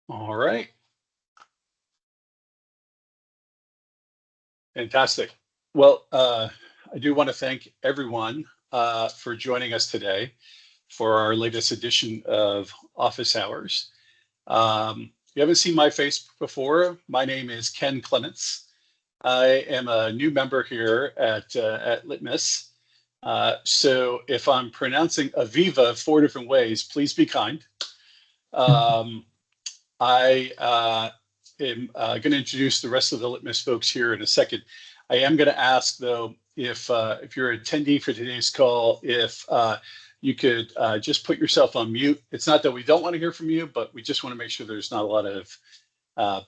All right. Fantastic. Well, I do want to thank everyone for joining us today for our latest edition of Office Hours. If you haven't seen my face before, my name is Ken Clements. I am a new member here at Litmus. So if I'm pronouncing AVEVA 4 different ways, please be kind. I am going to introduce the rest of the Litmus folks here in a second. I am going to ask, though, if you're an attendee for today's call, if you could just put yourself on mute. It's not that we don't want to hear from you, but we just want to make sure there's not a lot of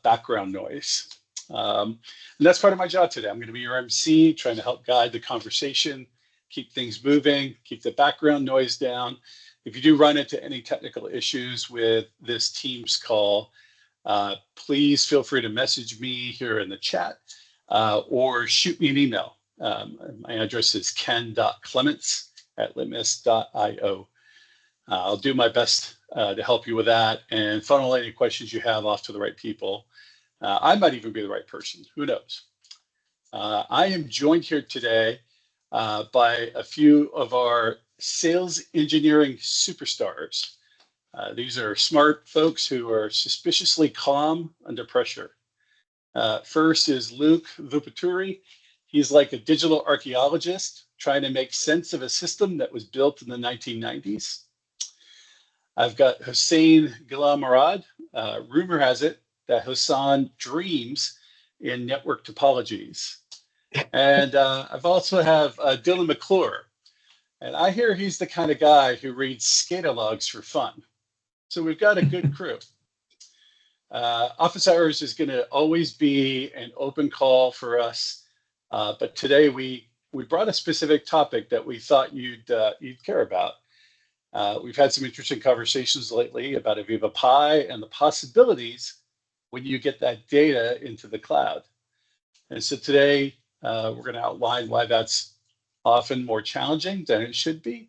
background noise. And that's part of my job today. I'm going to be your MC, trying to help guide the conversation, keep things moving, keep the background noise down. If you do run into any technical issues with this Teams call, please feel free to message me here in the chat or shoot me an email. My address is ken.clements@litmus.io. I'll do my best to help you with that and funnel any questions you have off to the right people. I might even be the right person, who knows? I am joined here today by a few of our sales engineering superstars. These are smart folks who are suspiciously calm under pressure. First is Luke Vupaturi. He's like a digital archaeologist trying to make sense of a system that was built in the 1990s. I've got Hussein Gila rumor has it that Hassan dreams in network topologies. And I've also have Dylan McClure. And I hear he's the kind of guy who reads SCADA logs for fun. So we've got a good crew. Office Hours is going to always be an open call for us. But today we brought a specific topic that we thought you'd care about. We've had some interesting conversations lately about AVEVA Pi and the possibilities when you get that data into the cloud. And so today we're going to outline why that's often more challenging than it should be,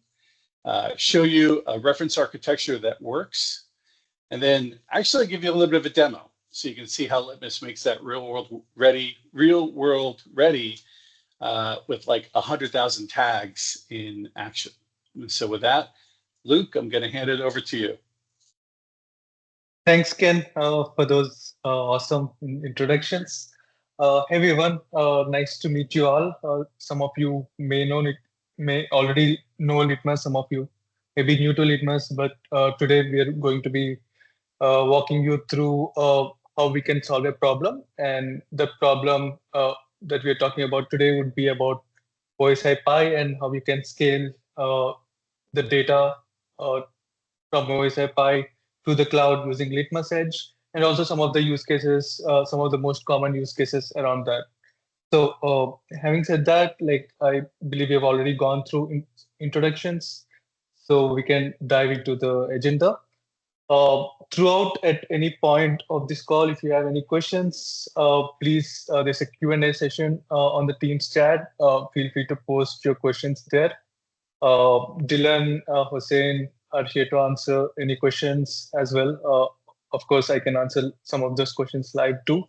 show you a reference architecture that works, and then actually give you a little bit of a demo so you can see how Litmus makes that real world ready with like 100,000 tags in action. And so with that, Luke, I'm going to hand it over to you. Thanks, Ken, for those awesome introductions. Hey everyone, nice to meet you all. Some of you may already know Litmus, some of you may be new to Litmus, but today we are going to be walking you through how we can solve a problem. And the problem that we are talking about today would be about OSI Pi and how you can scale the data from OSI Pi to the cloud using Litmus Edge, and also some of the use cases, some of the most common use cases around that. So having said that, like I believe you've already gone through introductions, so we can dive into the agenda. Throughout at any point of this call, if you have any questions, please, there's a Q&A session on the Teams chat. Feel free to post your questions there. Dylan, Hussein are here to answer any questions as well. Of course, I can answer some of those questions live too.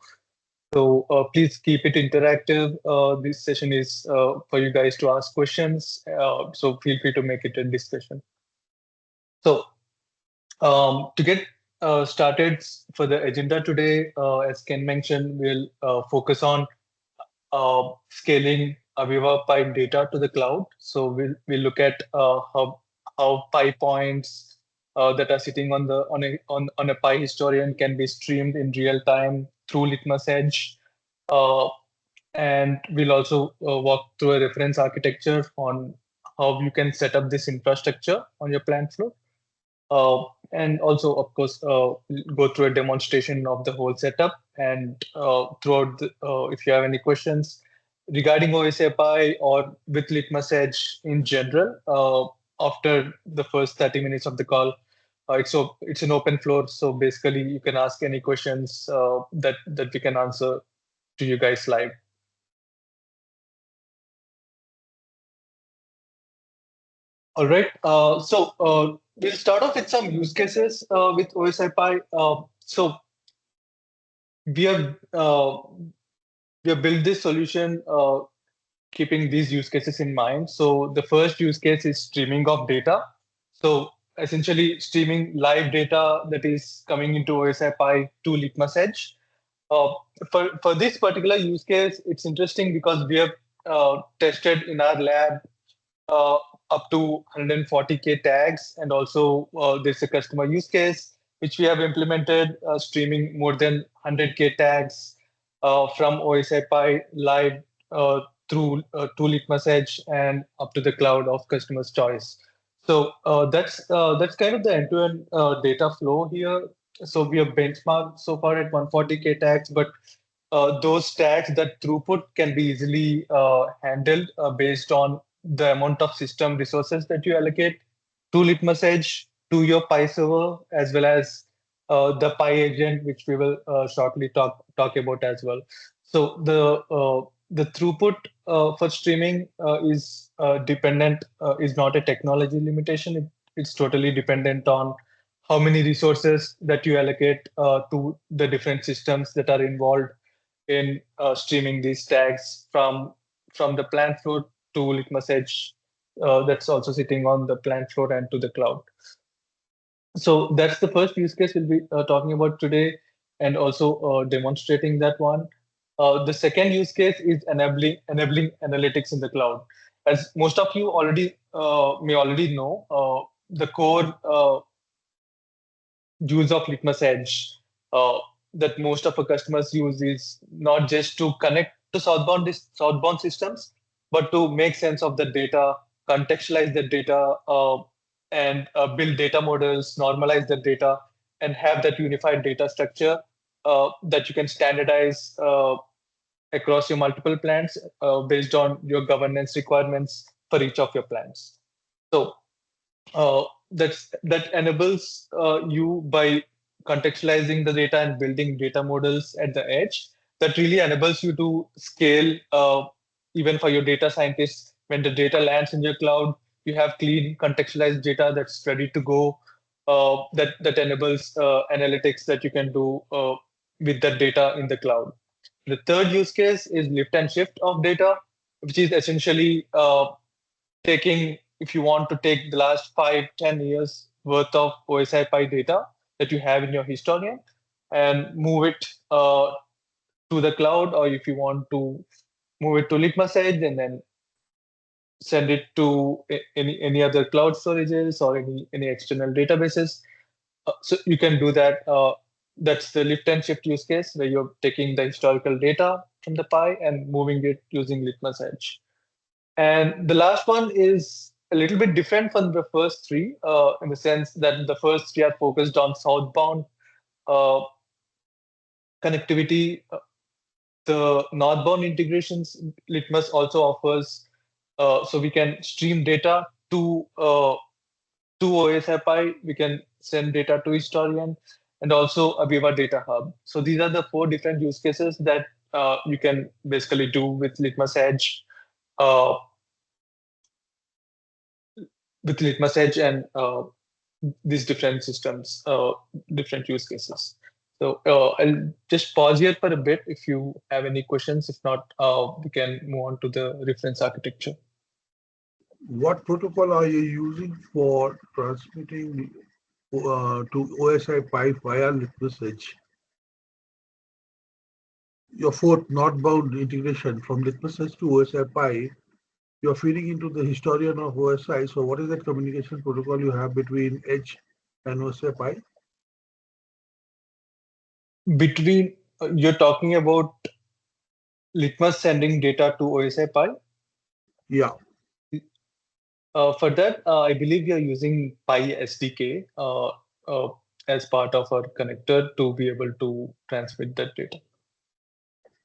So please keep it interactive. This session is for you guys to ask questions. So feel free to make it a discussion. So to get started for the agenda today, as Ken mentioned, we'll focus on scaling AVEVA Pi data to the cloud. So we'll look at how Pi points that are sitting on a Pi historian can be streamed in real time through Litmus Edge. And we'll also walk through a reference architecture on how you can set up this infrastructure on your plant floor. And also, of course, go through a demonstration of the whole setup. And throughout, if you have any questions regarding OSI Pi or with Litmus Edge in general, after the first 30 minutes of the call, it's an open floor. So basically, you can ask any questions that we can answer to you guys live. All right. So we'll start off with some use cases with OSI Pi. So we have built this solution keeping these use cases in mind. So the first use case is streaming of data. So essentially streaming live data that is coming into OSI Pi to Litmus Edge. Uh, for this particular use case, it's interesting because we have tested in our lab uh, up to 140K tags, and also there's a customer use case which we have implemented, streaming more than 100K tags from OSI Pi live through to Litmus Edge and up to the cloud of customer's choice. So that's kind of the end-to-end data flow here. So we have benchmarked so far at 140K tags, but those tags, that throughput can be easily handled based on the amount of system resources that you allocate to Litmus Edge, to your Pi server, as well as the Pi agent, which we will shortly talk about as well. So the throughput for streaming is not a technology limitation. It's totally dependent on how many resources that you allocate to the different systems that are involved in streaming these tags from the plant floor to Litmus Edge that's also sitting on the plant floor and to the cloud. So that's the first use case we'll be talking about today, and also demonstrating that one. The second use case is enabling analytics in the cloud. As most of you already may already know, the core use of Litmus Edge that most of our customers use is not just to connect to southbound systems, but to make sense of the data, contextualize the data, and build data models, normalize the data, and have that unified data structure that you can standardize across your multiple plants based on your governance requirements for each of your plants. So that enables you by contextualizing the data and building data models at the edge. That really enables you to scale even for your data scientists. When the data lands in your cloud, you have clean contextualized data that's ready to go. That enables analytics that you can do with that data in the cloud. The third use case is lift and shift of data, which is essentially taking, if you want to take the last 5-10 years worth of OSI Pi data that you have in your historian and move it to the cloud, or if you want to move it to Litmus Edge and then send it to any other cloud storages or any external databases. So you can do that. That's the lift and shift use case where you're taking the historical data from the Pi and moving it using Litmus Edge. And the last one is a little bit different from the first three, in the sense that the first three are focused on southbound uh, connectivity. The northbound integrations Litmus also offers, so we can stream data to OSI Pi. We can send data to Historian, and also AVEVA Data Hub. So these are the four different use cases that you can basically do with Litmus Edge. Uh, with Litmus Edge and these different systems, different use cases. So I'll just pause here for a bit if you have any questions. If not, we can move on to the reference architecture. What protocol are you using for transmitting to OSI Pi via Litmus Edge? Your fourth northbound integration from Litmus Edge to OSI Pi, you're feeding into the historian of OSI. So what is that communication protocol you have between Edge and OSI Pi? Between, you're talking about Litmus sending data to OSI Pi? Yeah. For that, I believe we are using Pi SDK as part of our connector to be able to transmit that data.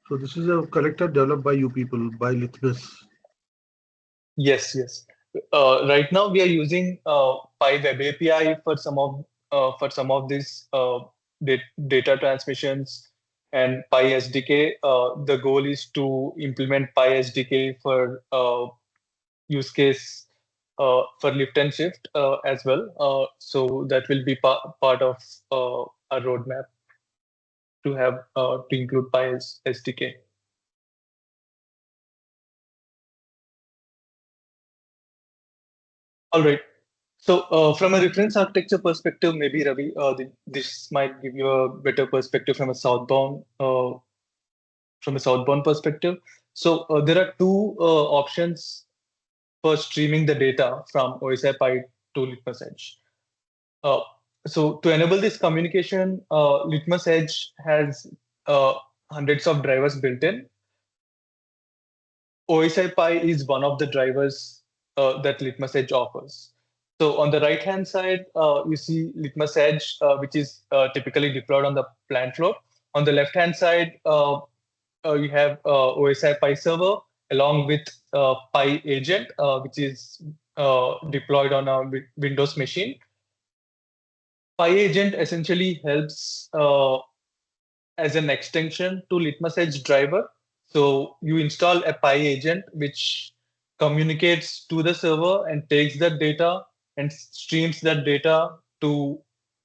So this is a connector developed by you people, by Litmus. Yes, yes. Right now we are using Pi Web API for some of these data transmissions, and Pi SDK. The goal is to implement Pi SDK for use case for lift and shift as well. So that will be part of our roadmap. to have to include Pi as SDK. All right. So from a reference architecture perspective, maybe Ravi, this might give you a better perspective from a southbound perspective. So there are two options for streaming the data from OSI Pi to Litmus Edge. Uh, so to enable this communication, Litmus Edge has hundreds of drivers built in. OSI Pi is one of the drivers that Litmus Edge offers. So on the right-hand side, you see Litmus Edge, which is typically deployed on the plant floor. On the left-hand side, you have OSI Pi server along with Pi agent, which is deployed on a Windows machine. Pi agent essentially helps as an extension to Litmus Edge driver. So you install a Pi agent which communicates to the server and takes that data and streams that data to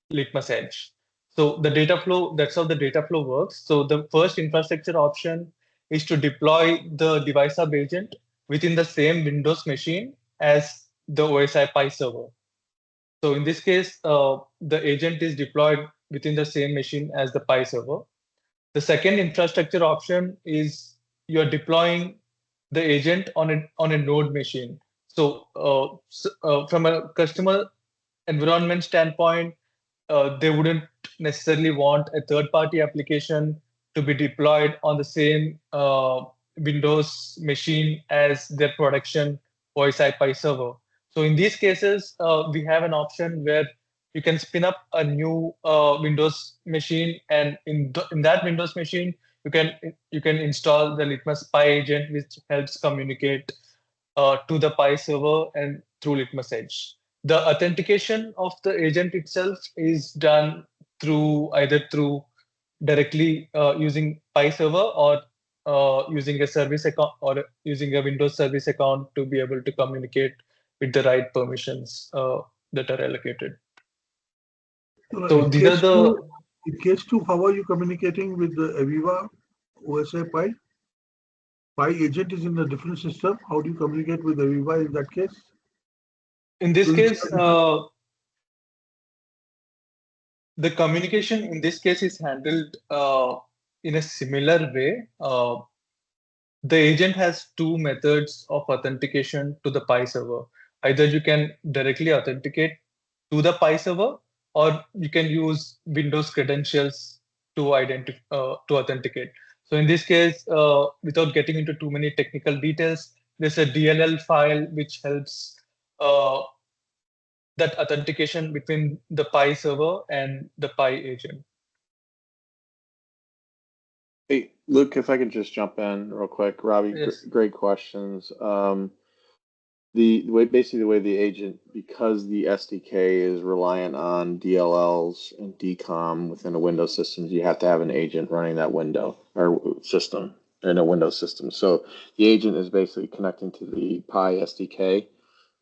Litmus Edge. So the data flow, that's how the data flow works. So the first infrastructure option is to deploy the device hub agent within the same Windows machine as the OSI Pi server. So in this case, the agent is deployed within the same machine as the Pi server. The second infrastructure option is you're deploying the agent on a node machine. So, from a customer environment standpoint, they wouldn't necessarily want a third-party application to be deployed on the same Windows machine as their production OSI Pi server. So in these cases, we have an option where you can spin up a new Windows machine, and in that Windows machine, you can install the Litmus Pi agent, which helps communicate to the Pi server and through Litmus Edge. The authentication of the agent itself is done either through directly using Pi server or using a service account or using a Windows service account to be able to communicate with the right permissions that are allocated. So these are the. In case two, how are you communicating with the AVEVA OSI Pi? Pi agent is in a different system. How do you communicate with AVEVA in that case? In this case, the communication in this case is handled in a similar way. The agent has two methods of authentication to the Pi server. Either you can directly authenticate to the Pi server, or you can use Windows credentials to authenticate. So in this case, without getting into too many technical details, there's a DLL file which helps that authentication between the Pi server and the Pi agent. Hey, Luke, if I could just jump in real quick. Robbie, Yes. Great questions. Basically the way the agent, because the SDK is reliant on DLLs and DCOM within a Windows system, you have to have an agent running that window or system in a Windows system. So the agent is basically connecting to the Pi SDK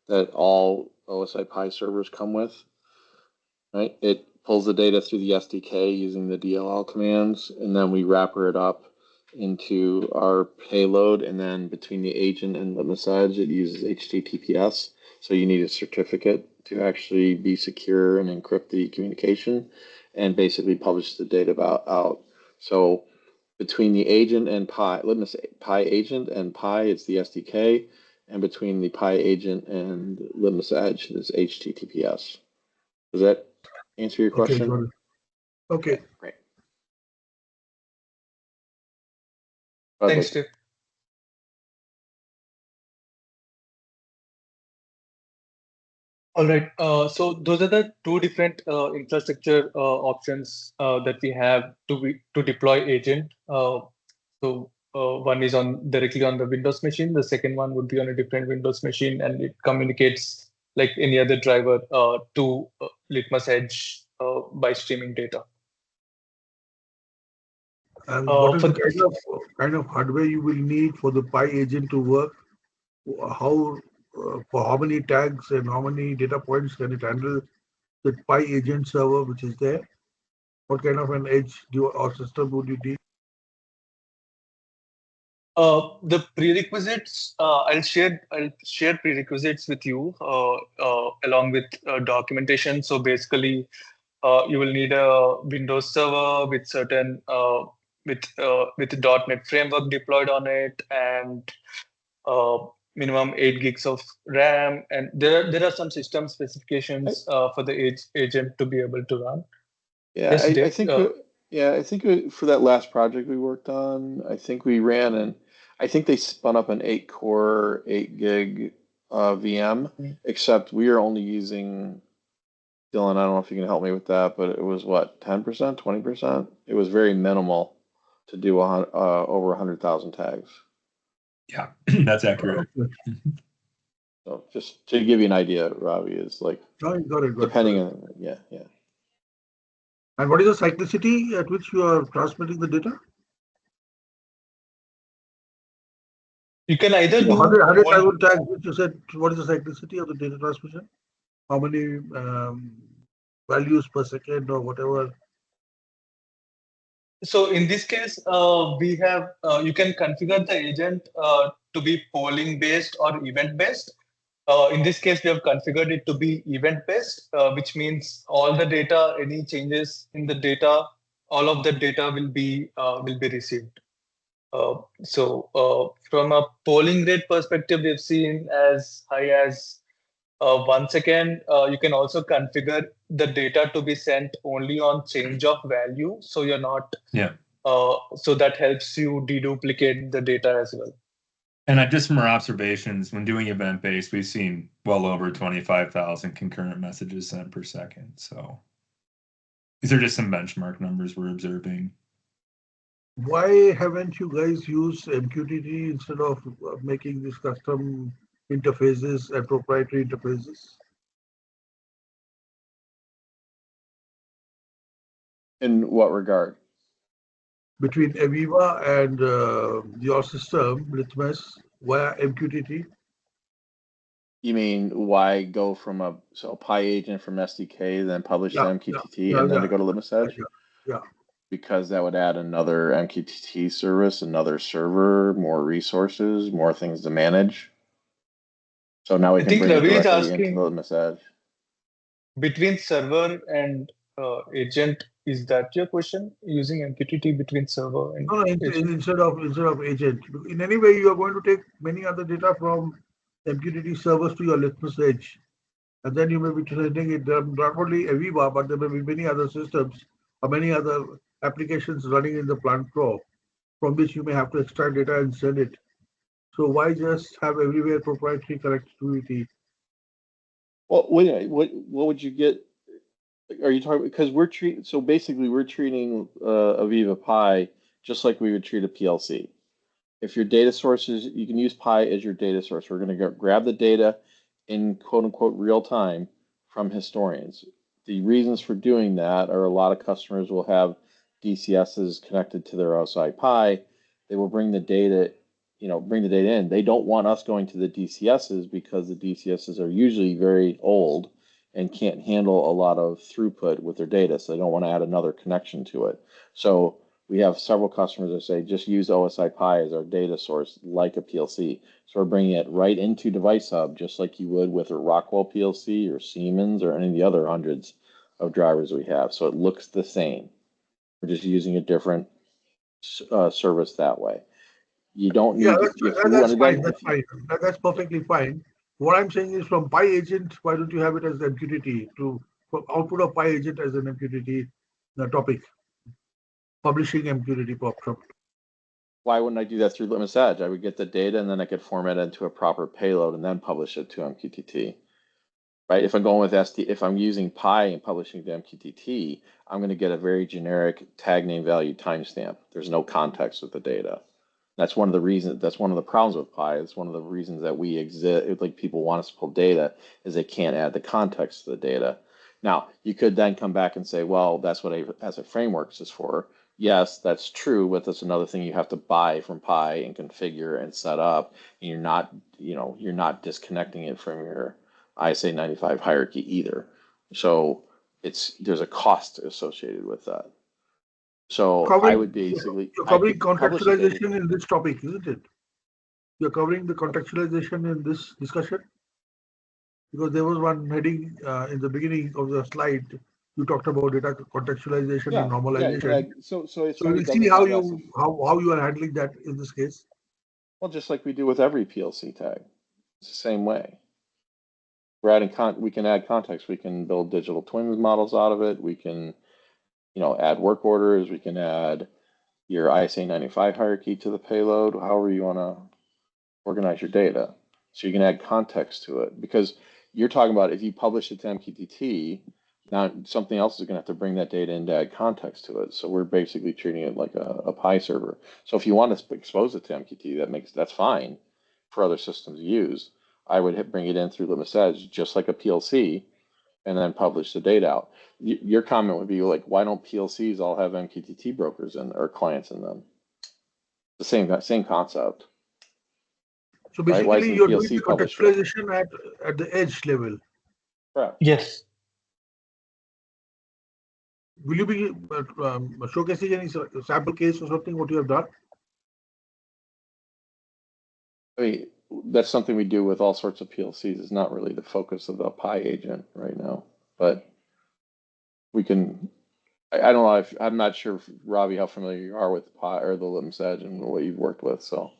that all OSI Pi servers come with, right? It pulls the data through the SDK using the DLL commands, and then we wrapper it up into our payload, and then between the agent and the message, it uses HTTPS. So you need a certificate to actually be secure and encrypt the communication and basically publish the data out. So between the agent and Pi, Litmus Pi agent and Pi, it's the SDK, and between the Pi agent and Litmus Edge, it's HTTPS. Does that answer your question? Okay. Great. Thanks, Steve. All right. So those are the two different infrastructure options that we have to deploy agent. So one is directly on the Windows machine. The second one would be on a different Windows machine, and it communicates like any other driver to Litmus Edge by streaming data. And what is the kind of hardware you will need for the Pi agent to work? How for how many tags and how many data points can it handle the Pi agent server which is there? What kind of an edge or system would you need? The prerequisites, I'll share prerequisites with you along with documentation. So basically, you will need a Windows server with certain with .NET framework deployed on it, and uh, minimum 8 gigs of RAM. And there are some system specifications for the agent to be able to run. Yeah, Yes, I Dave? think for that last project we worked on, I think we ran and I think they spun up an 8-core, 8 gig VM, except we are only using, Dylan, I don't know if you can help me with that, but it was what, 10%, 20%? It was very minimal to do over 100,000 tags. Yeah, that's accurate. So just to give you an idea, Ravi, is like, Got it. depending on, yeah. And what is the cyclicity at which you are transmitting the data? You can either do 100,000 tags, which you said, what is the cyclicity of the data transmission? How many values per second or whatever? So in this case, we have you can configure the agent to be polling based or event based. In this case, we have configured it to be event based, which means all the data, any changes in the data, all of the data will be received. From a polling rate perspective, we've seen as high as 1 second. You can also configure the data to be sent only on change of value, so you're not. Yeah. So that helps you deduplicate the data as well. And just from our observations, when doing event-based, we've seen well over 25,000 concurrent messages sent per second. So these are just some benchmark numbers we're observing. Why haven't you guys used MQTT instead of making these custom interfaces and proprietary interfaces? In what regard? Between AVEVA and your system, Litmus, via MQTT? You mean why go from a Pi agent from SDK, then publish to MQTT, and then to go to Litmus Edge? Yeah. Because that would add another MQTT service, another server, more resources, more things to manage. So now we can bring it directly into the Litmus Edge. Between server and agent, is that your question? Using MQTT between server and instead of agent. In any way, you are going to take many other data from MQTT servers to your Litmus Edge, and then you may be sending it not only AVEVA, but there may be many other systems or many other applications running in the plant floor, from which you may have to extract data and send it. So why just have everywhere proprietary connectivity? Well, what would you get? Are you talking because we're treating? So basically, we're treating AVEVA Pi just like we would treat a PLC. If your data sources, you can use Pi as your data source. We're going to grab the data in quote unquote real time from historians. The reasons for doing that are a lot of customers will have DCSs connected to their OSI Pi. They will bring the data, in. They don't want us going to the DCSs because the DCSs are usually very old and can't handle a lot of throughput with their data. So they don't want to add another connection to it. So we have several customers that say, just use OSI Pi as our data source, like a PLC. So we're bringing it right into Device Hub, just like you would with a Rockwell PLC or Siemens or any of the other hundreds of drivers we have. So it looks the same. We're just using a different service that way. You don't need. That's fine. That's perfectly fine. What I'm saying is, from Pi agent, why don't you have it as MQTT to output of Pi agent as an MQTT topic? Publishing MQTT pops up. Why wouldn't I do that through Litmus Edge? I would get the data and then I could format it into a proper payload and then publish it to MQTT. Right? If I'm going with if I'm using Pi and publishing to MQTT, I'm going to get a very generic tag name value timestamp. There's no context with the data. That's one of the reasons. That's one of the problems with Pi. It's one of the reasons that we exist. Like people want us to pull data, is they can't add the context to the data. Now you could then come back and say, well, that's what as a framework is for. Yes, that's true, but that's another thing you have to buy from Pi and configure and set up. And you're not disconnecting it from your ISA 95 hierarchy either. So there's a cost associated with that. So I would basically you're I covering could publish the data. contextualization in this topic, isn't it? You're covering the contextualization in this discussion, because there was one heading in the beginning of the slide. You talked about data contextualization and normalization. So if So somebody we'll see doesn't how have SE, how you are handling that in this case. well, just like we do with every PLC tag, it's the same way. We're adding we can add context. We can build digital twins models out of it. We can, add work orders. We can add your ISA 95 hierarchy to the payload, however you want to organize your data. So you can add context to it, because you're talking about if you publish it to MQTT, now something else is going to have to bring that data in to add context to it. So we're basically treating it like a Pi server. So if you want to expose it to MQTT, that's fine for other systems to use. I would bring it in through Litmus Edge, just like a PLC, and then publish the data out. Your comment would be like, why don't PLCs all have MQTT brokers or clients in them? The same concept. So Right? Why basically, isn't you're doing PLC the published? contextualization at the edge level. Correct. Yes. Will you be showcasing any sample case or something what you have done? I mean, that's something we do with all sorts of PLCs. It's not really the focus of the Pi agent right now, but we can. I don't know. I'm not sure, Robbie, how familiar you are with Pi or the Litmus Edge and what you've worked with. So,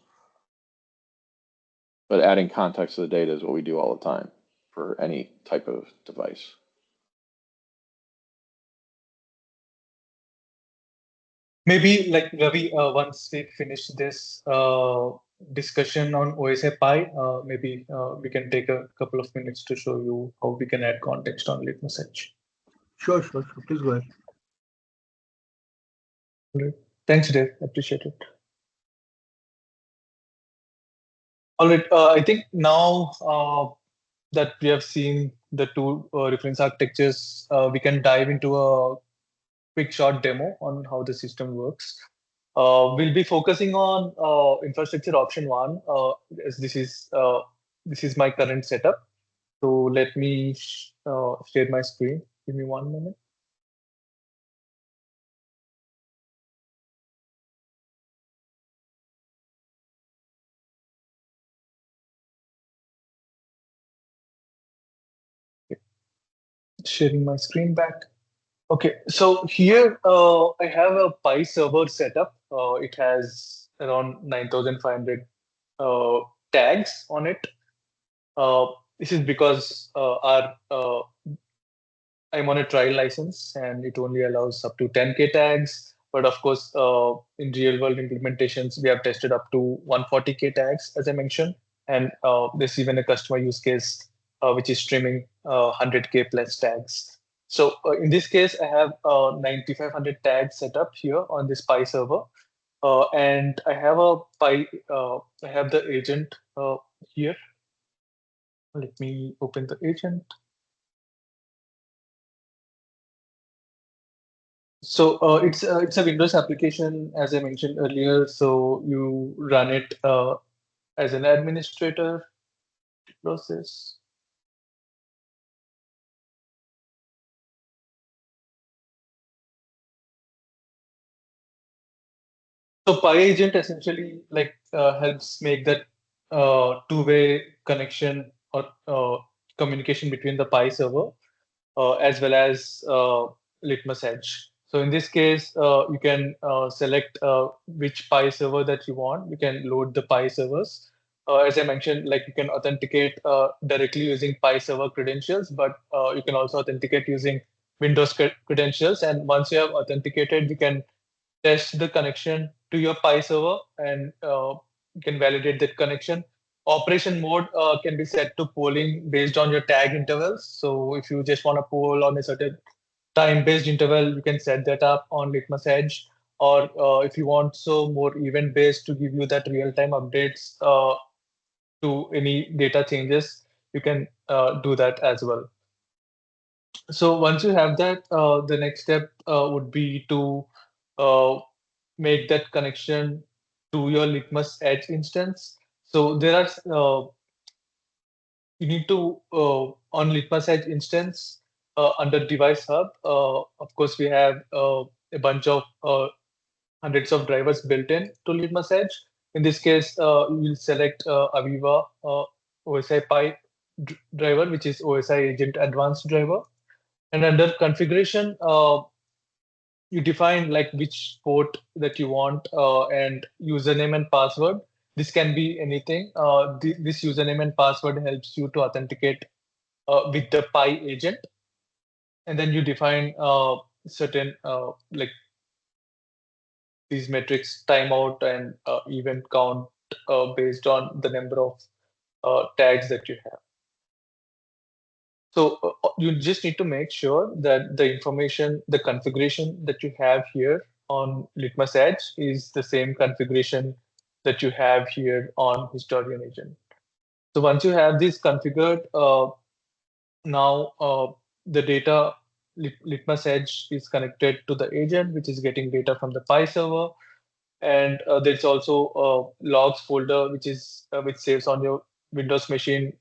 but adding context to the data is what we do all the time for any type of device. Maybe like Ravi, once we finish this discussion on OSI Pi, maybe we can take a couple of minutes to show you how we can add context on Litmus Edge. Sure. Please go ahead. Right. Thanks, Dave. Appreciate it. All right. I think now that we have seen the two reference architectures, we can dive into a quick short demo on how the system works. We'll be focusing on infrastructure option 1, as this is my current setup. So let me share my screen. Give me 1 minute. Okay. Sharing my screen back. Okay, so here I have a Pi server setup. It has around 9,500 tags on it. This is because I'm on a trial license and it only allows up to 10K tags. But of course, in real world implementations, we have tested up to 140K tags, as I mentioned. And there's even a customer use case which is streaming 100K plus tags. So in this case, I have 9,500 tags set up here on this Pi server. And I have I have the agent here. Let me open the agent. So it's a Windows application, as I mentioned earlier. So you run it as an administrator process. So Pi agent essentially helps make that two-way connection or communication between the Pi server as well as Litmus Edge. So in this case, you can select which Pi server that you want. You can load the Pi servers. As I mentioned, like you can authenticate directly using Pi server credentials, but you can also authenticate using Windows credentials. And once you have authenticated, you can test the connection to your Pi server and you can validate that connection. Operation mode can be set to polling based on your tag intervals. So if you just want to poll on a certain time-based interval, you can set that up on Litmus Edge. Or if you want so more event-based to give you that real-time updates to any data changes, you can do that as well. So once you have that, the next step would be to make that connection to your Litmus Edge instance. So there are you need to on Litmus Edge instance under Device Hub. Of course, we have a bunch of hundreds of drivers built in to Litmus Edge. In this case, you'll select AVEVA OSI Pi driver, which is OSI Agent Advanced driver. And under configuration, you define like which port that you want and username and password. This can be anything. This username and password helps you to authenticate with the Pi agent. And then you define certain like these metrics, timeout and event count based on the number of tags that you have. So you just need to make sure that the information, the configuration that you have here on Litmus Edge is the same configuration that you have here on Historian Agent. So once you have this configured, now the data Litmus Edge is connected to the agent, which is getting data from the Pi server. And there's also a logs folder, which saves on your Windows machine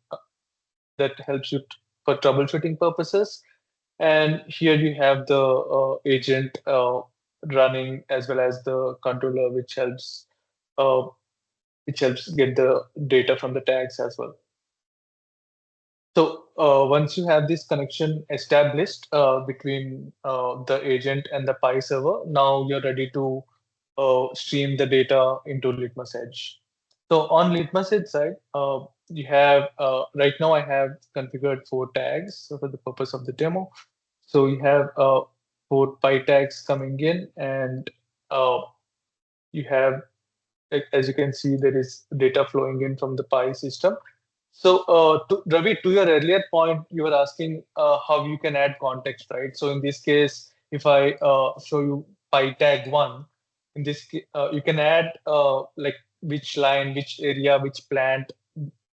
that helps you for troubleshooting purposes. And here you have the agent running as well as the controller, which helps get the data from the tags as well. So once you have this connection established between the agent and the Pi server, now you're ready to stream the data into Litmus Edge. So on Litmus Edge side, you have right now I have configured 4 tags for the purpose of the demo. So you have 4 Pi tags coming in, and you have, as you can see, there is data flowing in from the Pi system. So Ravi, to your earlier point, you were asking how you can add context, right? So in this case, if I show you Pi tag 1, in this you can add like which line, which area, which plant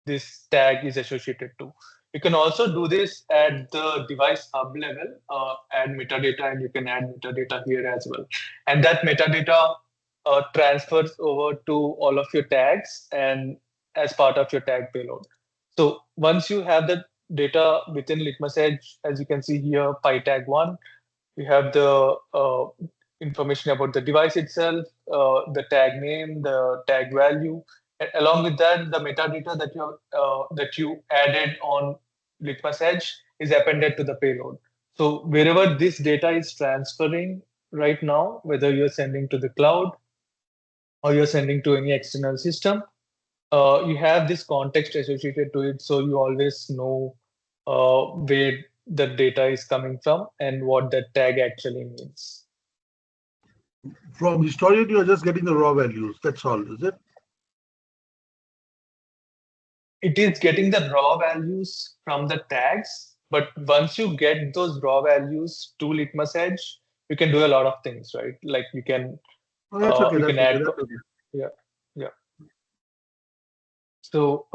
this tag is associated to. You can also do this at the device hub level, add metadata, and you can add metadata here as well. And that metadata transfers over to all of your tags and as part of your tag payload. So once you have the data within Litmus Edge, as you can see here, Pi tag 1, you have the information about the device itself, the tag name, the tag value. And along with that, the metadata that you added on Litmus Edge is appended to the payload. So wherever this data is transferring right now, whether you're sending to the cloud or you're sending to any external system, you have this context associated to it, so you always know where the data is coming from and what that tag actually means. From Historian, you are just getting the raw values. That's all, is it? It is getting the raw values from the tags, but once you get those raw values to Litmus Edge, you can do a lot of things, right? Like you can, Oh, that's okay. you That's can okay. add, That's okay. yeah. So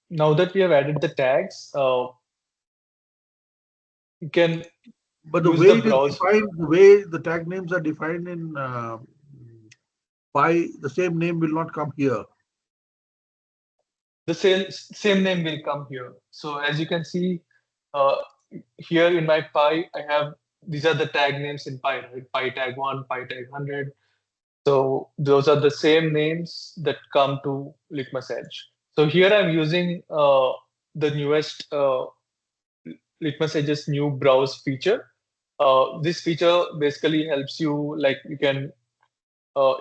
now that we have added the tags, you can But the use way the it is browser. defined, the way the tag names are defined in Pi, the same name will not come here. The same name will come here. So as you can see here in my Pi, I have, these are the tag names in Pi, right? Pi tag 1, Pi tag 100. So those are the same names that come to Litmus Edge. So here I'm using the newest Litmus Edge's new browse feature. This feature basically helps you, like you can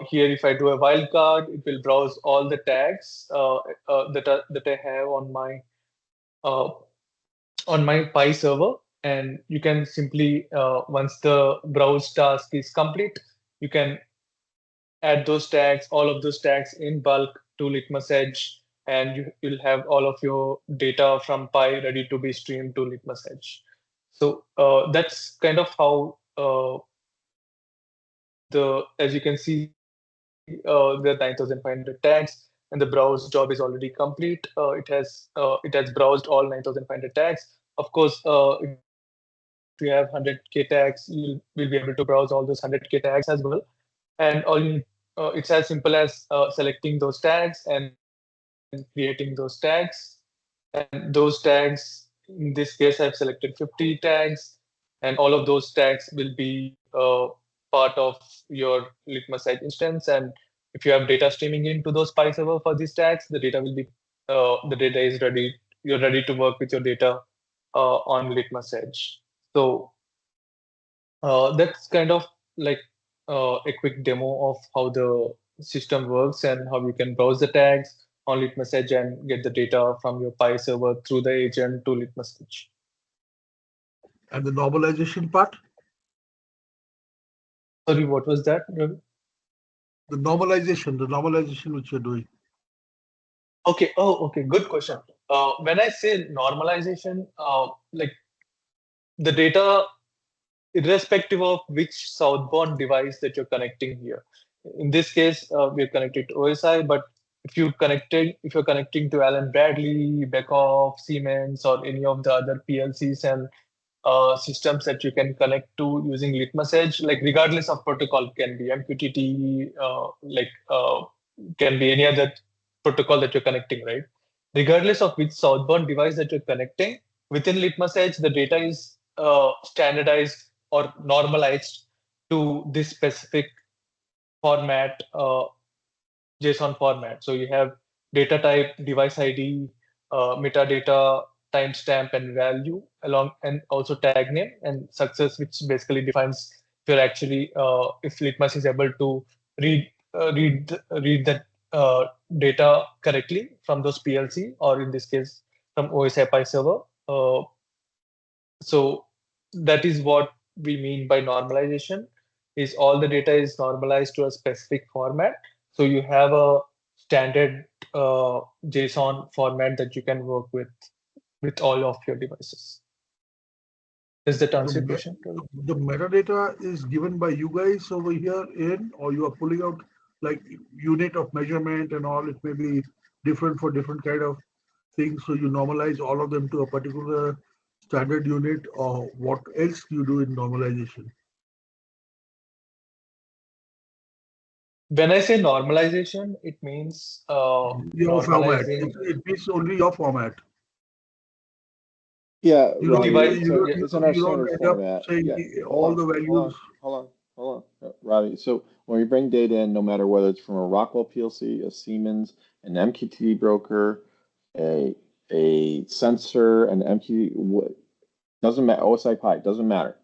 here, if I do a wildcard, it will browse all the tags that I have on my Pi server, and you can simply once the browse task is complete, you can add those tags, all of those tags in bulk to Litmus Edge, and you'll have all of your data from Pi ready to be streamed to Litmus Edge. So that's kind of how as you can see, there are 9,500 tags, and the browse job is already complete. It has browsed all 9,500 tags. Of course, if you have 100K tags, you will be able to browse all those 100K tags as well. And it's as simple as selecting those tags and creating those tags. And those tags, in this case, I've selected 50 tags, and all of those tags will be part of your Litmus Edge instance. And if you have data streaming into those Pi server for these tags, the data will be the data is ready. You're ready to work with your data on Litmus Edge. So that's kind of like a quick demo of how the system works and how you can browse the tags on Litmus Edge and get the data from your Pi server through the agent to Litmus Edge. And the normalization part? Sorry, what was that, Ravi? The normalization which you're doing. Okay. Oh, okay. Good question. When I say normalization, like the data, irrespective of which southbound device that you're connecting here. In this case, we're connected to OSI, but if you're connecting to Allen Bradley, Beckhoff, Siemens, or any of the other PLCs and systems that you can connect to using Litmus Edge, like regardless of protocol, can be MQTT, can be any other protocol that you're connecting, right? Regardless of which southbound device that you're connecting, within Litmus Edge, the data is standardized or normalized to this specific format, JSON format. So you have data type, device ID, metadata, timestamp, and value along, and also tag name and success, which basically defines if you're actually if Litmus is able to read that data correctly from those PLC, or in this case from OSI Pi server. So that is what we mean by normalization, is all the data is normalized to a specific format. So you have a standard JSON format that you can work with all of your devices. Does that answer your question? The metadata is given by you guys over here or you are pulling out like unit of measurement and all. It may be different for different kind of things. So you normalize all of them to a particular standard unit, or what else you do in normalization? When I say normalization, it means your format. It means only your format. Yeah, you don't, Ravi, it's in our you don't standard end format. up saying Yeah. all the values. Hold on, Ravi. So when we bring data in, no matter whether it's from a Rockwell PLC, a Siemens, an MQTT broker, a sensor, an MQTT, doesn't matter, OSI Pi, doesn't matter,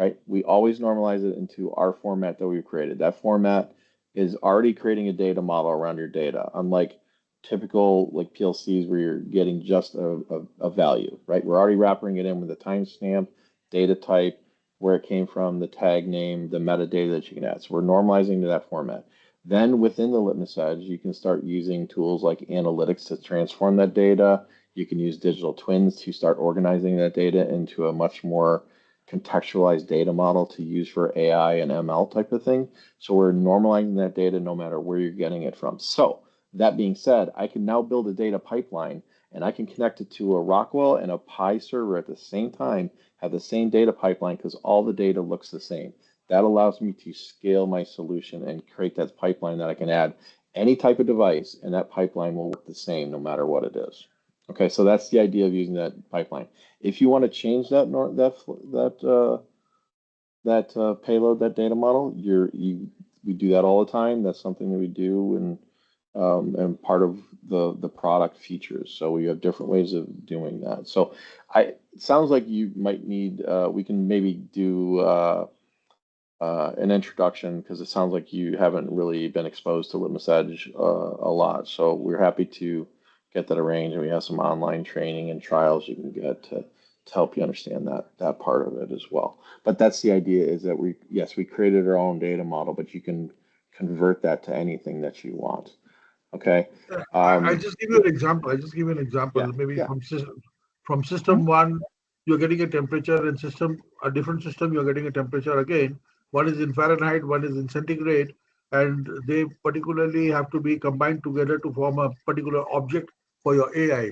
right? We always normalize it into our format that we've created. That format is already creating a data model around your data, unlike typical like PLCs where you're getting just a value, right? We're already wrapping it in with a timestamp, data type, where it came from, the tag name, the metadata that you can add. So we're normalizing to that format. Then within the Litmus Edge, you can start using tools like analytics to transform that data. You can use digital twins to start organizing that data into a much more contextualized data model to use for AI and ML type of thing. So we're normalizing that data no matter where you're getting it from. So that being said, I can now build a data pipeline and I can connect it to a Rockwell and a Pi server at the same time, have the same data pipeline because all the data looks the same. That allows me to scale my solution and create that pipeline that I can add any type of device, and that pipeline will work the same no matter what it is. Okay, so that's the idea of using that pipeline. If you want to change that payload, that data model, we do that all the time. That's something that we do, and part of the product features. So we have different ways of doing that. So it sounds like you might need. We can maybe do an introduction, because it sounds like you haven't really been exposed to Litmus Edge a lot. So we're happy to get that arranged, and we have some online training and trials you can get to help you understand that part of it as well. But that's the idea, is that we created our own data model, but you can convert that to anything that you want. Okay. I'll just give you an example. Yeah, Maybe yeah. from system one, you're getting a temperature, and a different system, you're getting a temperature again. One is in Fahrenheit, one is in centigrade, and they particularly have to be combined together to form a particular object for your AI.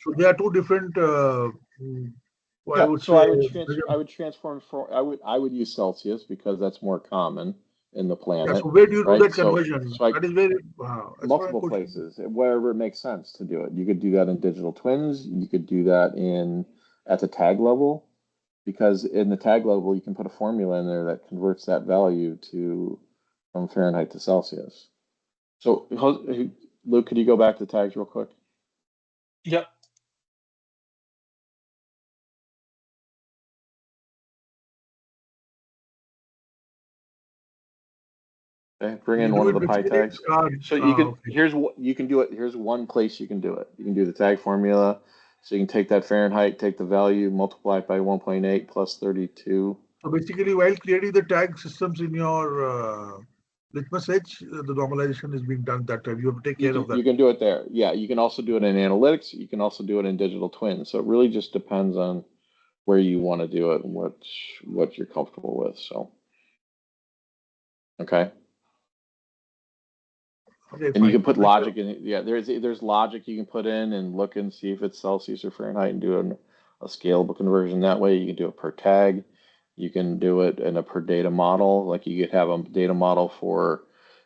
So there are two different. I would transform I would use Celsius because that's more common in the planet. Yeah, so where do you do that So conversion? That is very multiple places, wherever it makes sense to do it. You could do that in digital twins. You could do that at the tag level. because in the tag level, you can put a formula in there that converts that value from Fahrenheit to Celsius. So, Luke, could you go back to tags real quick? Yeah. Okay, bring in one of the pi tags. So you can okay. here's what you can do it. Here's one place you can do it. You can do the tag formula. So you can take that Fahrenheit, take the value, multiply it by 1.8 plus 32. So basically, while creating the tag systems in your Litmus Edge, the normalization is being done that time. You have to take care of that. You can do it there. Yeah, you can also do it in analytics. You can also do it in digital twin. So it really just depends on where you want to do it and what you're comfortable with. So, okay. Okay, And fine. you can put logic in it. Yeah, there's logic you can put in and look and see if it's Celsius or Fahrenheit and do a scalable conversion that way. You can do it per tag. You can do it in a per data model. Like you could have a data model for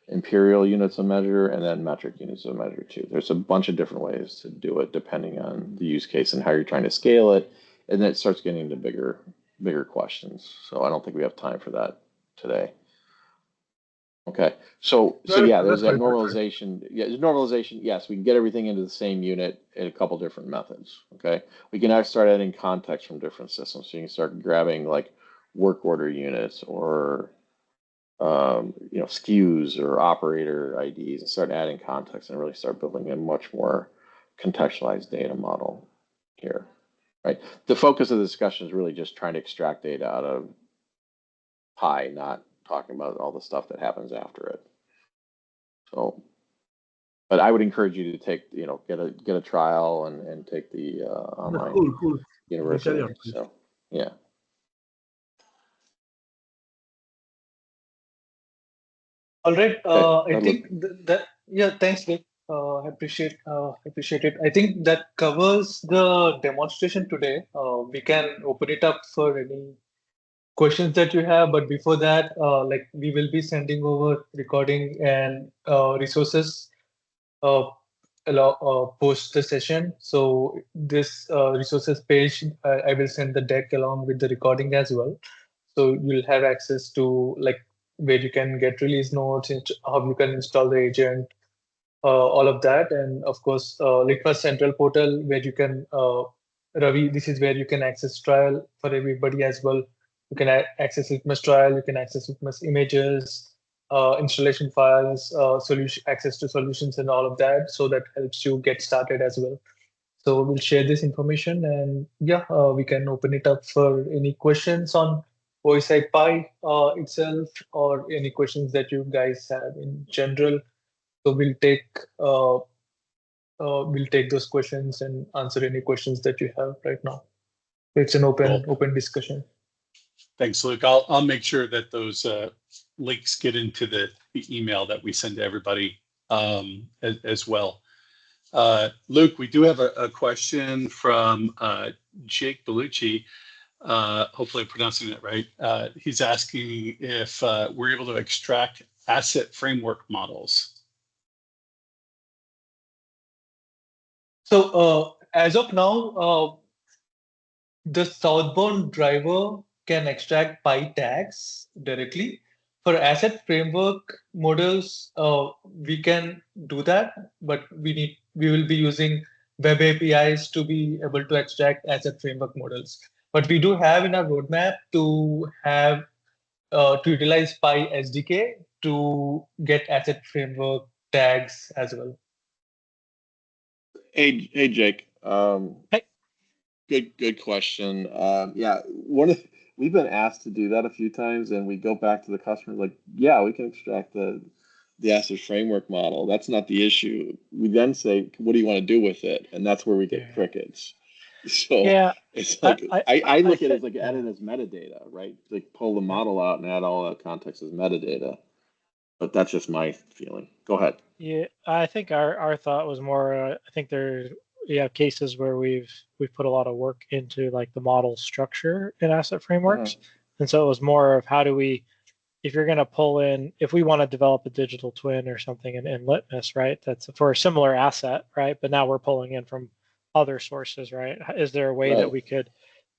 imperial units of measure and then metric units of measure too. There's a bunch of different ways to do it depending on the use case and how you're trying to scale it. And then it starts getting into bigger questions. So I don't think we have time for that today. Okay, so yeah, there's that normalization. Yeah, there's normalization. Yes, we can get everything into the same unit in a couple different methods. Okay, we can now start adding context from different systems. So you can start grabbing like work order units or SKUs or operator IDs and start adding context and really start building a much more contextualized data model here. Right. The focus of the discussion is really just trying to extract data out of Pi, not talking about all the stuff that happens after it. So, but I would encourage you to take, get a trial and take the online cool. university. So, yeah. All right. Okay. I think that yeah. Thanks, Nick. Appreciate it. I think that covers the demonstration today. We can open it up for any questions that you have, but before that, like we will be sending over recording and resources post the session. So this resources page, I will send the deck along with the recording as well. So you'll have access to like where you can get release notes, how you can install the agent, all of that, and of course, Litmus Central portal where you can Ravi. This is where you can access trial for everybody as well. You can access Litmus trial. You can access Litmus images, installation files, solution access to solutions, and all of that. So that helps you get started as well. So we'll share this information, and yeah, we can open it up for any questions on OSI Pi itself, or any questions that you guys have in general. So we'll take those questions and answer any questions that you have right now. It's an open discussion. Thanks, Luke. I'll make sure that those links get into the email that we send to everybody as well. Luke, we do have a question from Jake Bellucci. Hopefully I'm pronouncing it right. He's asking if we're able to extract asset framework models. So as of now, the southbound driver can extract Pi tags directly. For asset framework models, we can do that, but we will be using web APIs to be able to extract asset framework models. But we do have in our roadmap to have to utilize Pi SDK to get asset framework tags as well. Hey, Jake. Hey. Good question. Yeah, we've been asked to do that a few times, and we go back to the customer like, yeah, we can extract the asset framework model. That's not the issue. We then say, what do you want to do with it? And that's where we get crickets. So yeah, it's like I look at it as like add it as metadata, right? Like pull the model out and add all that context as metadata. But that's just my feeling. Go ahead. Yeah, I think our thought was more. I think we have cases where we've put a lot of work into like the model structure in asset frameworks, and so it was more of how do we, if you're going to pull in, if we want to develop a digital twin or something in Litmus, right? That's for a similar asset, right? But now we're pulling in from other sources, right? Is there a way that we could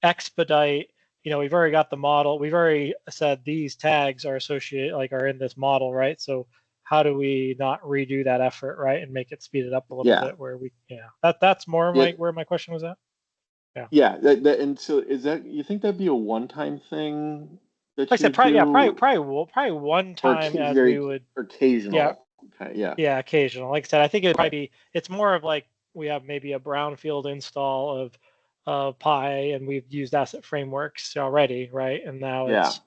expedite we've already got the model. We've already said these tags are associated, like are in this model, right? So how do we not redo that effort, right, and make it speed it up a little bit? Where we, that's more where my question was at. Yeah, and so is that, you think that'd be a one-time thing that like I said, probably one time as we would occasional. Yeah, occasional. Like I said, I think it'd probably be, it's more of like we have maybe a brownfield install of Pi, and we've used asset frameworks already, right? And now it's,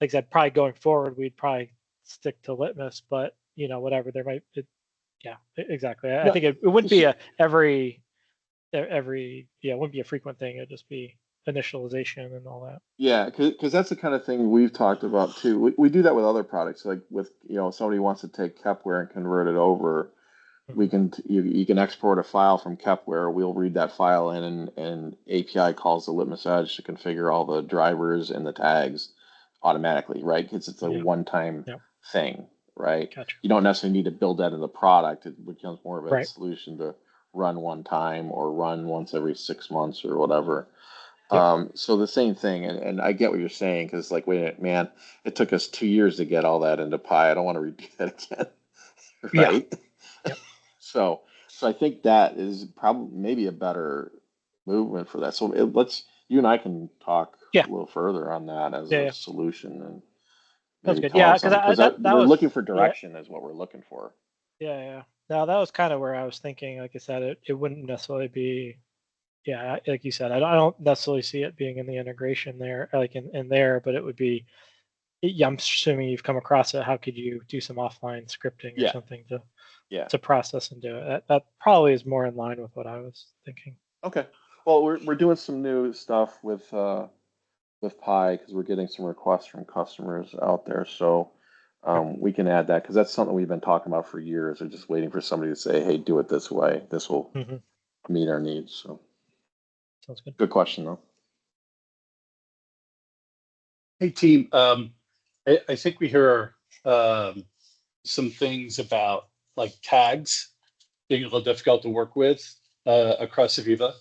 like I said, probably going forward, we'd probably stick to Litmus, but whatever, there might, exactly. I think it wouldn't be it wouldn't be a frequent thing. It'd just be initialization and all that. Yeah, because that's the kind of thing we've talked about too. We do that with other products, like with somebody wants to take Kepware and convert it over. We can you can export a file from Kepware. We'll read that file in, and API calls the Litmus Edge to configure all the drivers and the tags automatically, right? Because it's a one-time thing, right? Gotcha. You don't necessarily need to build that in the product. It becomes more of a solution to run one time or run once every 6 months or whatever. So the same thing, and I get what you're saying, because like, wait a minute, man, it took us 2 years to get all that into Pi. I don't want to repeat that again, right? Yep. So I think that is probably maybe a better movement for that. So you and I can talk a little further on that as a solution, and maybe that's good. Yeah, because we're looking for direction is what we're looking for. Yeah. Now that was kind of where I was thinking. Like I said, it wouldn't necessarily be. Yeah, like you said, I don't necessarily see it being in the integration there, like in there, but it would be. Yeah, I'm assuming you've come across it. How could you do some offline scripting or something to process and do it? That probably is more in line with what I was thinking. Okay. Well, we're doing some new stuff with Pi, because we're getting some requests from customers out there. So we can add that, because that's something we've been talking about for years. We're just waiting for somebody to say, "Hey, do it this way. This will meet our needs." So sounds good. Good question, though. Hey, team. I think we hear some things about like tags being a little difficult to work with across AVEVA.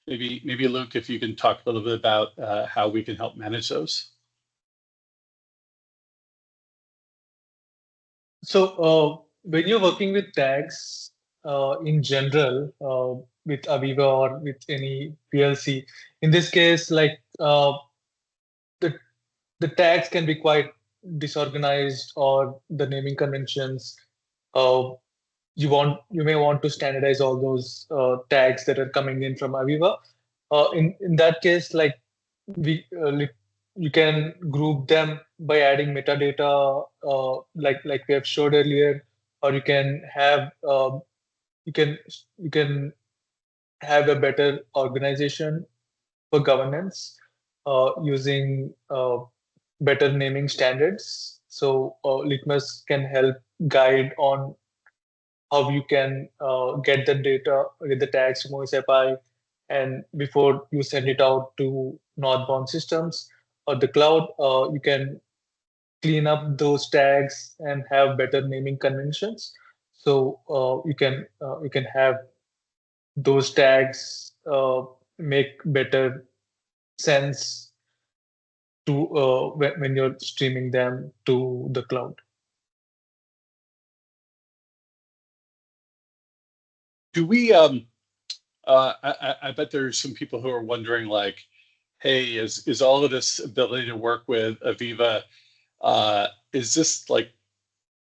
Maybe Luke, if you can talk a little bit about how we can help manage those. So when you're working with tags in general with AVEVA or with any PLC, in this case, like the tags can be quite disorganized, or the naming conventions. You may want to standardize all those tags that are coming in from AVEVA. In that case, like you can group them by adding metadata, like we have showed earlier, or you can have a better organization for governance using better naming standards. So Litmus can help guide on how you can get the data, get the tags from OSI, and before you send it out to northbound systems or the cloud, you can clean up those tags and have better naming conventions. So you can have those tags make better sense to when you're streaming them to the cloud. Do we? I bet there's some people who are wondering, like, hey, is all of this ability to work with AVEVA, is this like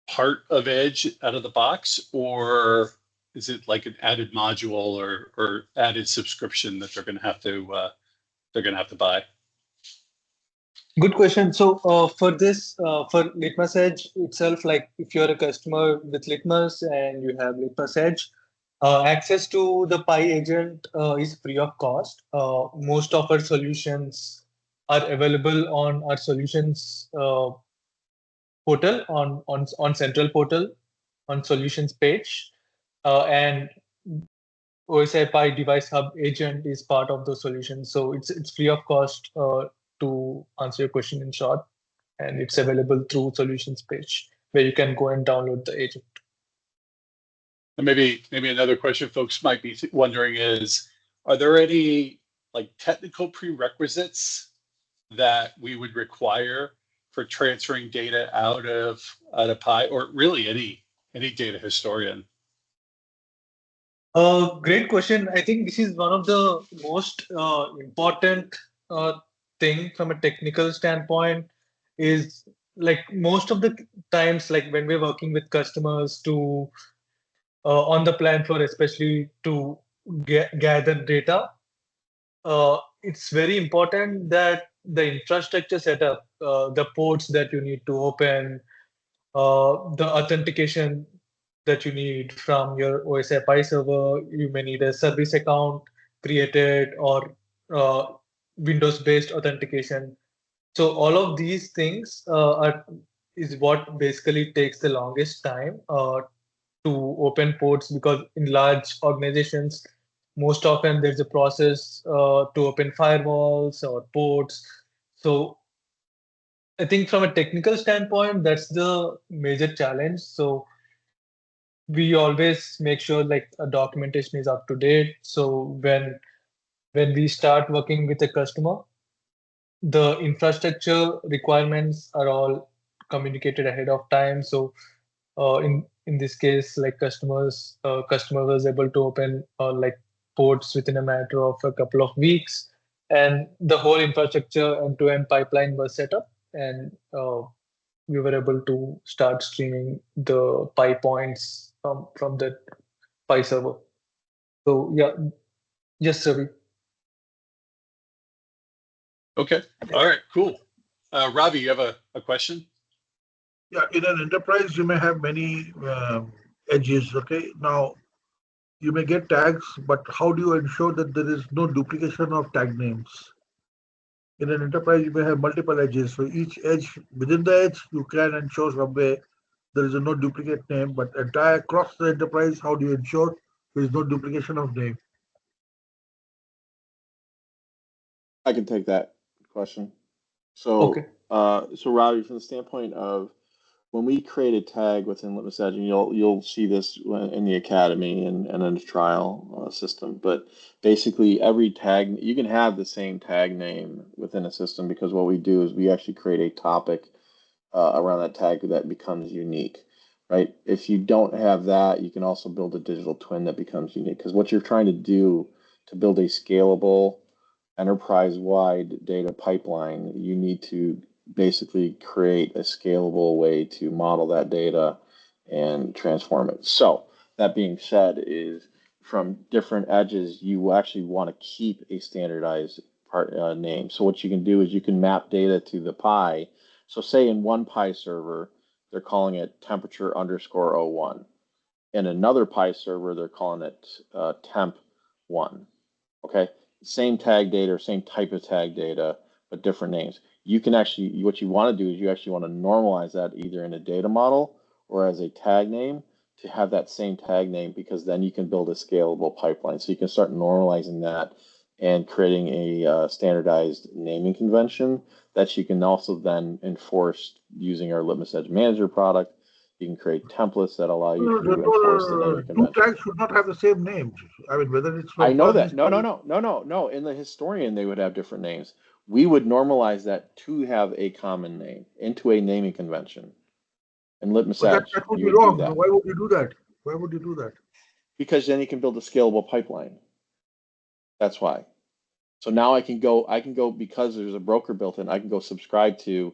part of Edge out of the box, or is it like an added module or added subscription that they're going to have to buy? Good question. So for this, for Litmus Edge itself, like if you're a customer with Litmus and you have Litmus Edge, access to the Pi agent is free of cost. Most of our solutions are available on our solutions portal, on central portal, on solutions page, and OSI Pi Device Hub agent is part of the solution. So it's free of cost to answer your question in short, and it's available through solutions page where you can go and download the agent. And maybe another question folks might be wondering is, are there any like technical prerequisites that we would require for transferring data out of Pi, or really any data historian? Great question. I think this is one of the most important thing from a technical standpoint. Is like most of the times, like when we're working with customers to on the plant floor, especially to gather data, it's very important that the infrastructure setup, the ports that you need to open, the authentication that you need from your OSI Pi server. You may need a service account created or Windows-based authentication. So all of these things is what basically takes the longest time to open ports, because in large organizations, most often there's a process to open firewalls or ports. So I think from a technical standpoint, that's the major challenge. So we always make sure like a documentation is up to date. So when we start working with a customer, the infrastructure requirements are all communicated ahead of time. So in this case, like customer was able to open like ports within a matter of a couple of weeks, and the whole infrastructure end-to-end pipeline was set up, and we were able to start streaming the Pi points from the Pi server. So yeah, yes, Ravi. Okay. All right. Cool. Ravi, you have a question? Yeah, in an enterprise, you may have many edges. Okay, now you may get tags, but how do you ensure that there is no duplication of tag names? In an enterprise, you may have multiple edges. So each edge, within the edge, you can ensure somewhere there is no duplicate name, but entire across the enterprise, how do you ensure there is no duplication of name? I can take that question. So, Okay. so Robbie, from the standpoint of when we create a tag within Litmus Edge, and you'll see this in the academy and in the trial system, but basically every tag, you can have the same tag name within a system, because what we do is we actually create a topic around that tag that becomes unique, right? If you don't have that, you can also build a digital twin that becomes unique, because what you're trying to do to build a scalable enterprise-wide data pipeline, you need to basically create a scalable way to model that data and transform it. So that being said, is from different edges, you actually want to keep a standardized name. So what you can do is you can map data to the Pi. So say in one Pi server, they're calling it temperature underscore 01. In another Pi server, they're calling it temp1. Okay, same tag data or same type of tag data, but different names. You can actually, what you want to do is you actually want to normalize that either in a data model or as a tag name to have that same tag name, because then you can build a scalable pipeline. So you can start normalizing that and creating a standardized naming convention that you can also then enforce using our Litmus Edge Manager product. You can create templates that allow you to enforce the naming Two convention. tags should not have the same names. I mean, whether it's from I know one that. No. In the historian, they would have different names. We would normalize that to have a common name into a naming convention. In Litmus but Edge, that would you be would do wrong. that. Why would you do that? Why would you do that? Because then you can build a scalable pipeline. That's why. So now I can go because there's a broker built in, I can go subscribe to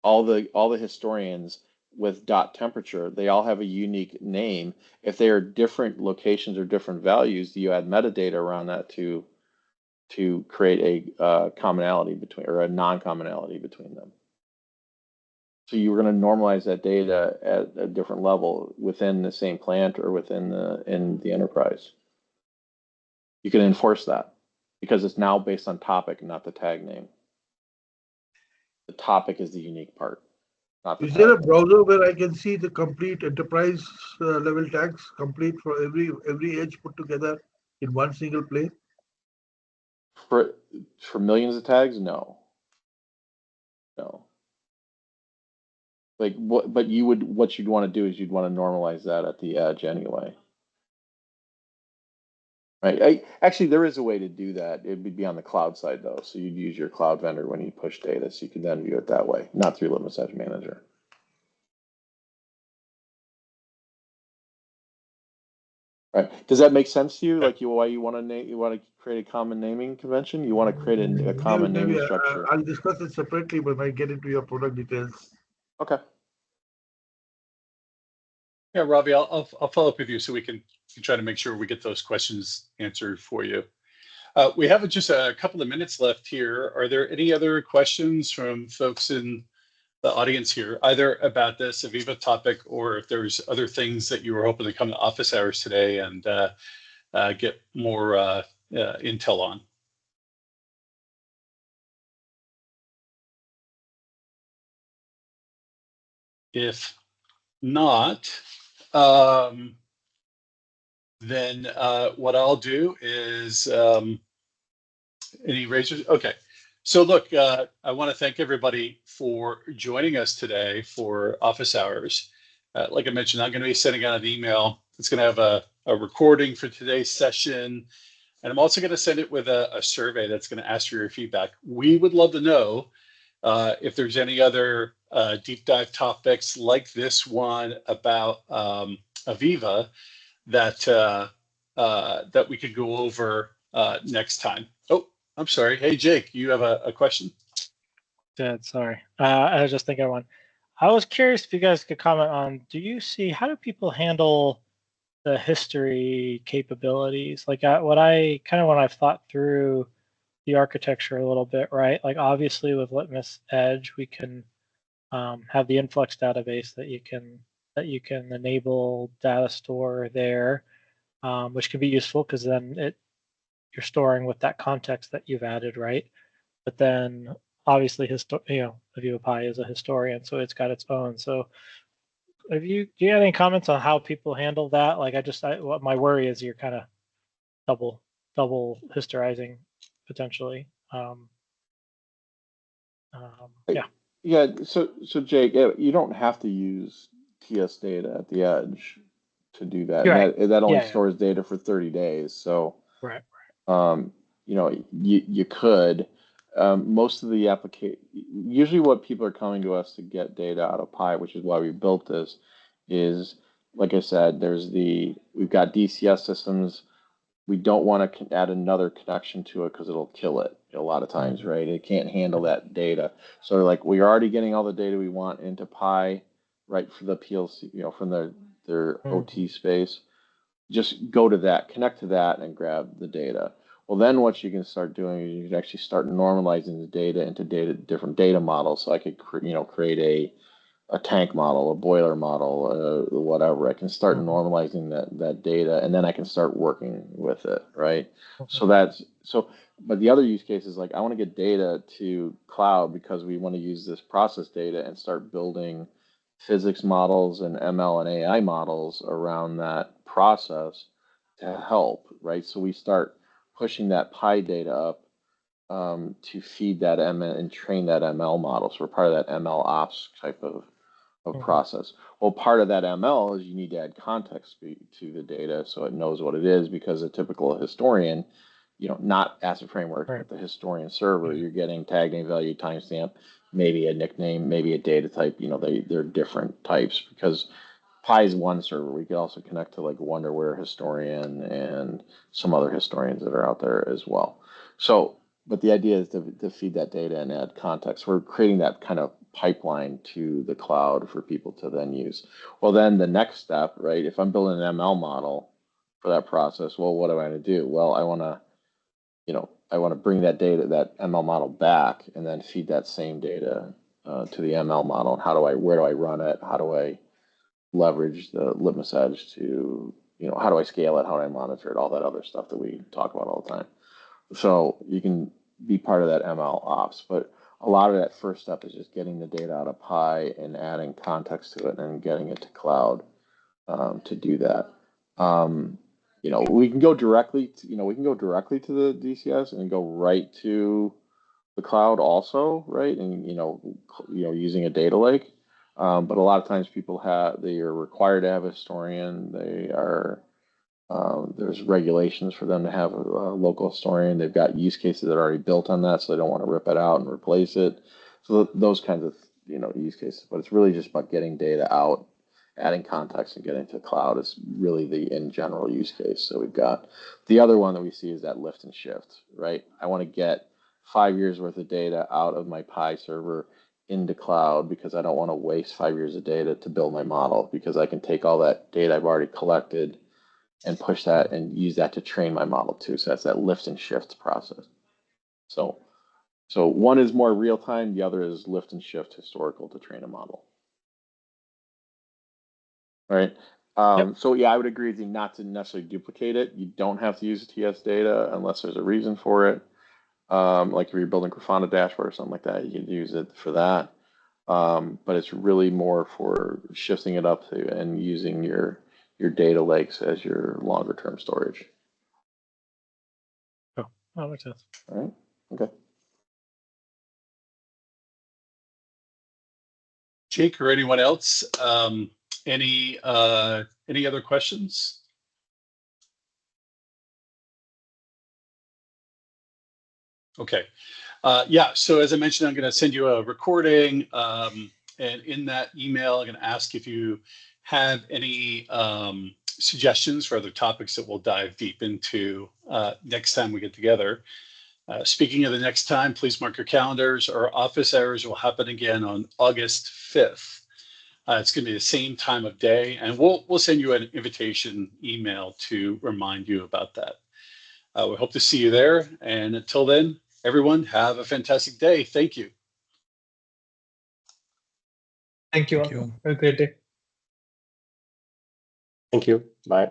all the historians with dot temperature. They all have a unique name. If they are different locations or different values, you add metadata around that to create a commonality between, or a non-commonality between them. So you were going to normalize that data at a different level within the same plant or within the enterprise. You can enforce that because it's now based on topic, not the tag name. The topic is the unique part. Is there a browser where I can see the complete enterprise level tags, complete for every edge put together in one single place? For millions of tags, no. Like what? But what you'd want to do is you'd want to normalize that at the edge anyway. Right. Actually, there is a way to do that. It'd be on the cloud side though. So you'd use your cloud vendor when you push data, so you can then view it that way, not through Litmus Edge Manager. Right. Does that make sense to you? Like why you want to create a common naming convention? You want to create a common naming structure. I'll discuss it separately when I get into your product details. Okay. Yeah, Ravi, I'll follow up with you so we can try to make sure we get those questions answered for you. We have just a couple of minutes left here. Are there any other questions from folks in the audience here, either about this AVEVA topic or if there's other things that you were hoping to come to office hours today and get more intel on? If not, then what I'll do is any raisers? Okay. So look, I want to thank everybody for joining us today for office hours. Like I mentioned, I'm going to be sending out an email. It's going to have a recording for today's session. And I'm also going to send it with a survey that's going to ask for your feedback. We would love to know if there's any other deep dive topics like this one about AVEVA that that we could go over next time. Oh, I'm sorry. Hey, Jake, you have a question? Dead, sorry. I was just thinking of one. I was curious if you guys could comment on, how do people handle the history capabilities? Like when I've thought through the architecture a little bit, right? Like obviously with Litmus Edge, we can have the influx database that you can enable data store there, which can be useful because then you're storing with that context that you've added, right? But then obviously AVEVA Pi is a historian, so it's got its own. So do you have any comments on how people handle that? Like what my worry is you're kind of double historizing potentially. Yeah. Yeah. So Jake, you don't have to use TS data at the edge to do that. Right. That only Yeah. stores data for 30 days. So Right. you could. Most of the usually what people are coming to us to get data out of Pi, which is why we built this, is like I said, we've got DCS systems. We don't want to add another connection to it because it'll kill it a lot of times, right? It can't handle that data. So like we're already getting all the data we want into Pi, right, for the PLC, from their OT space. Just go to that, connect to that, and grab the data. Well, then what you can start doing is you can actually start normalizing the data into different data models. So I could create a tank model, a boiler model, whatever. I can start normalizing that data, and then I can start working with it, right? But the other use case is like I want to get data to cloud because we want to use this process data and start building physics models and ML and AI models around that process to help, right? So we start pushing that Pi data up to feed that ML and train that ML model. So we're part of that ML ops type of process. Well, part of that ML is you need to add context to the data so it knows what it is, because a typical historian, not asset framework, but the historian server, you're getting tag name value, timestamp, maybe a nickname, maybe a data type. They're different types because Pi is one server. We could also connect to like Wonderware historian and some other historians that are out there as well. So, but the idea is to feed that data and add context. We're creating that kind of pipeline to the cloud for people to then use. Well, then the next step, right? If I'm building an ML model for that process, well, what do I want to do? Well, I want to bring that data, that ML model back, and then feed that same data to the ML model. And where do I run it? How do I leverage the Litmus Edge to, how do I scale it? How do I monitor it? All that other stuff that we talk about all the time. So you can be part of that ML ops, but a lot of that first step is just getting the data out of Pi and adding context to it and getting it to cloud to do that. We can go directly to, the DCS and go right to the cloud also, right? And using a data lake. But a lot of times they are required to have a historian. They are There's regulations for them to have a local historian. They've got use cases that are already built on that, so they don't want to rip it out and replace it. So those kinds of use cases. But it's really just about getting data out, adding context, and getting to cloud is really the in general use case. So we've got the other one that we see is that lift and shift, right? I want to get 5 years worth of data out of my Pi server into cloud because I don't want to waste 5 years of data to build my model, because I can take all that data I've already collected and push that and use that to train my model too. So that's that lift and shift process. So one is more real time, the other is lift and shift historical to train a model. All right. Yep. So yeah, I would agree with you not to necessarily duplicate it. You don't have to use the TS data unless there's a reason for it. Like if you're building Grafana dashboard or something like that, you can use it for that. But it's really more for shifting it up to and using your data lakes as your longer term storage. Oh, that makes sense. All right. Okay. Jake or anyone else, any other questions? Okay. Yeah, so as I mentioned, I'm going to send you a recording, and in that email, I'm going to ask if you have any suggestions for other topics that we'll dive deep into next time we get together. Speaking of the next time, please mark your calendars. Our office hours will happen again on August 5th. It's going to be the same time of day, and we'll send you an invitation email to remind you about that. We hope to see you there, and until then, everyone, have a fantastic day. Thank you. Thank you. Thank you. Have a great day. Thank you. Bye.